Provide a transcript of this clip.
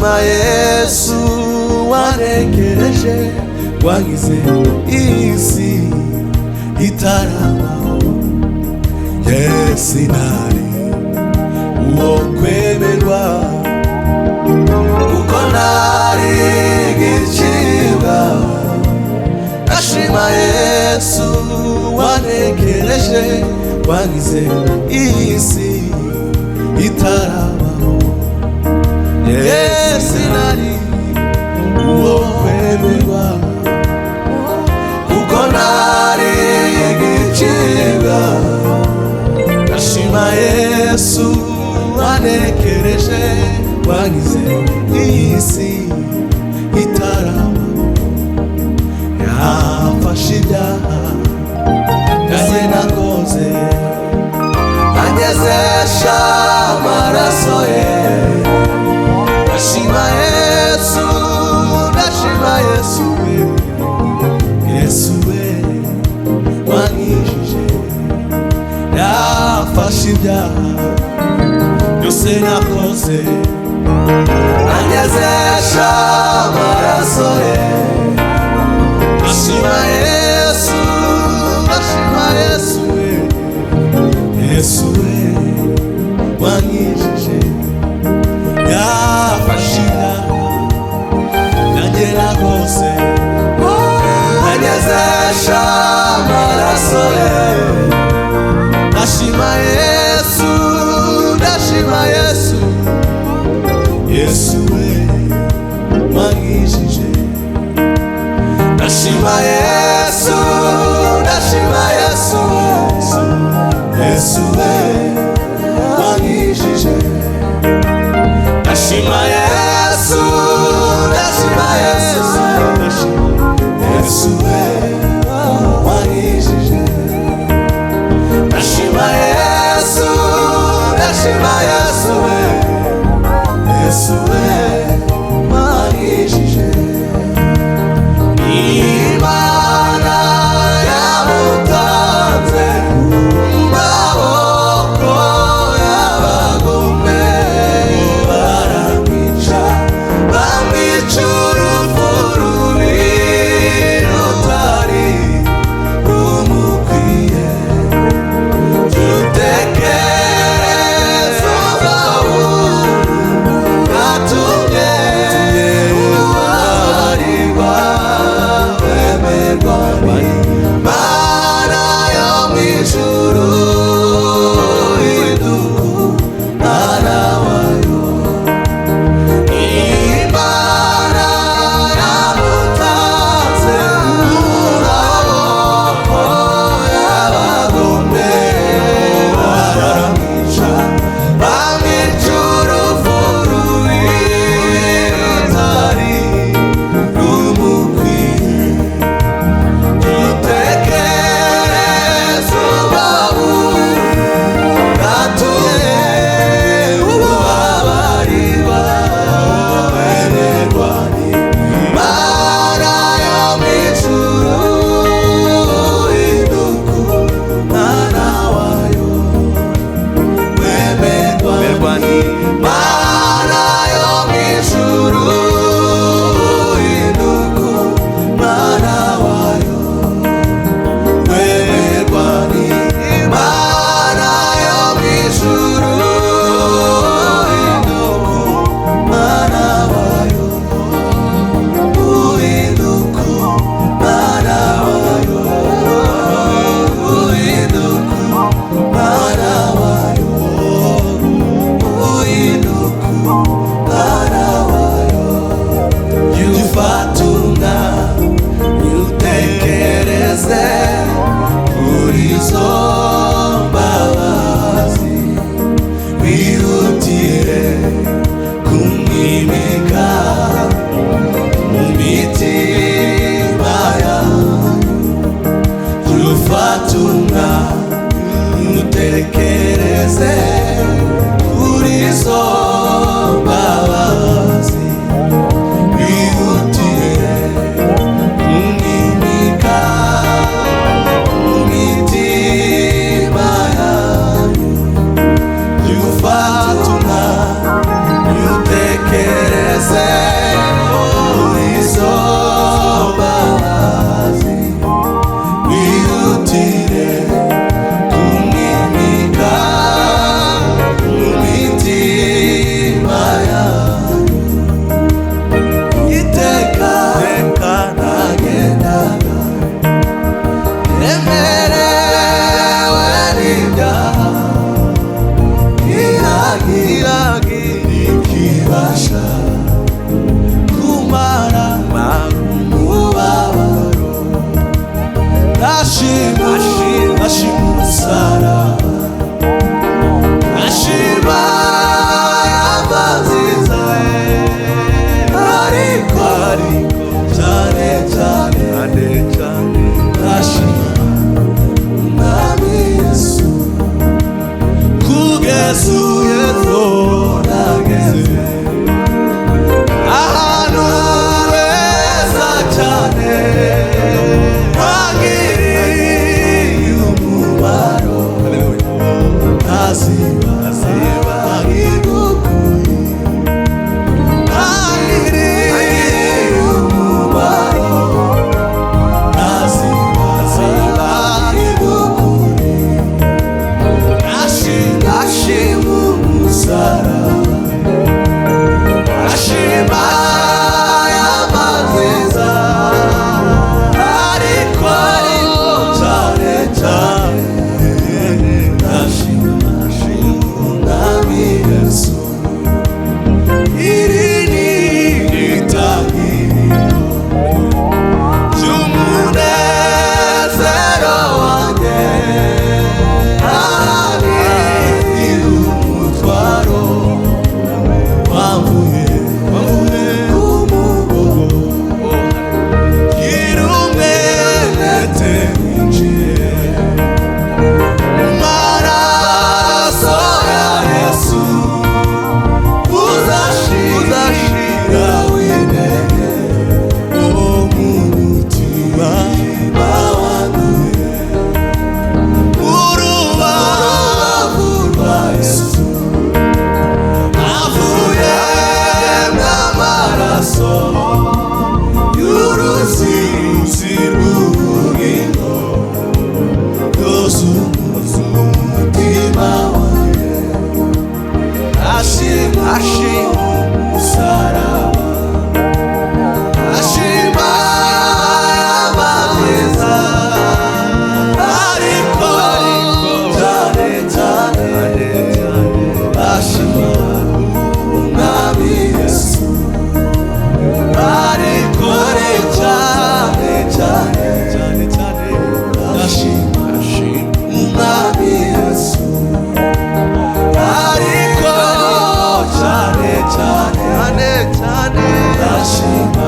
ndashima Yesu wanekereje wangize isi itarabaho. Sinari uwo kwemerwa kuko nari igicibwa. Ndashima Yesu wanekereje wangize isi itarabaho. Sinari uwo kwemerwa kuko nari igicibwa. Ndashima Yesu wanekereje wangize isi itarabaho. Yamfashe ibyaha byanjye nakoze anyezesha amaraso ye. Ndashima Yesu, ndashima Yesu we, Yesu we wankijije. Yamfashe ibyaha byose nakoze anyezesha amaraso ye. Ndashima Yesu, ndashima Yesu we, Yesu we wankijije. Yamfashe ibyaha byanjye nakoze anyezesha amaraso ye. Ndashima Yesu, ndashima Yesu, Yesu we wankijije. Ndashima Yesu, ndashima Yesu, Yesu we wankijije. Ndashima Yesu, ndashima Yesu, Yesu we wankijije. Ndashima Yesu, ndashima Yesu we, Yesu we wankijije. Imana yamutanze mu maboko y'abagome. Baramwica, bamwica urupfu rubi rutari rumukwiye. Dutekereze ubwabuntu bwatumye ubabarirwa wemerwa n'Imana yo mw'ijuru. Umwana wayo Imana yamutanze mu maboko y'abagome. Baramwica, bamwica urupfu rubi rutari rumukwiye. Dutekereze ubwabuntu bwatumye ubabarirwa wemerwa n'Imana yo mw'ijuru. Uhinduka umwana wayo wemerwa n'Imana yo mw'ijuru. Uhinduka umwana wayo wemerwa n'Imana yo mw'ijuru. Uhinduka umwana wayo, uhinduka umwana wayo, uhinduka umwana wayo, uhinduka umwana wayo. Jya umwanya utekereze kuri izo mbabazi, wihutire kumwimika mu mitima yanyu. Jya umwanya utekereze kuri izo mbabazi, wihutire kumwimika mu mitima yanyu. Jya umwanya utekereze cyane cyane cyane ndashima